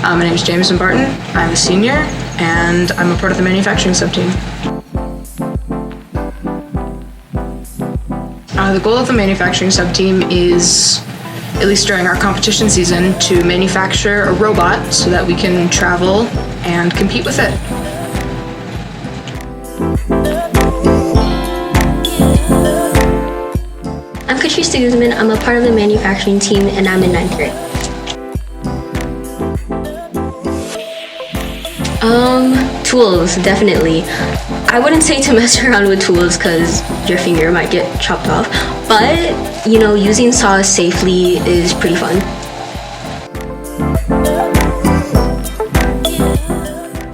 My name is Jamisen B. I'm a senior, and I'm a part of the Manufacturing Subteam. The goal of the Manufacturing Subteam is, at least during our competition season, to manufacture a robot so that we can travel and compete with it. I'm Catrice G. I'm a part of the manufacturing team, and I'm in 9th grade. Tools, definitely. I wouldn't say to mess around with tools because your finger might get chopped off, but using saws safely is pretty fun.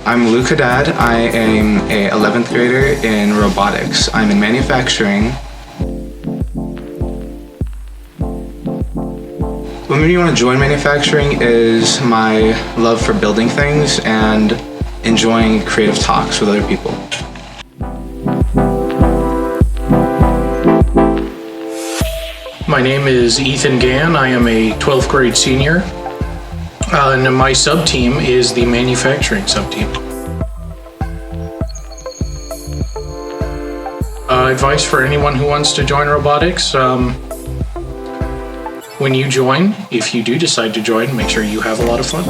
I'm Luke Haddad. I am a 11th grader in robotics. I'm in manufacturing. What made me want to join manufacturing is my love for building things and enjoying creative talks with other people. My name is Ethan Gann. I am a 12th grade senior, and my sub-team is the Manufacturing Subteam. Advice for anyone who wants to join robotics. When you join, if you do decide to join, make sure you have a lot of fun.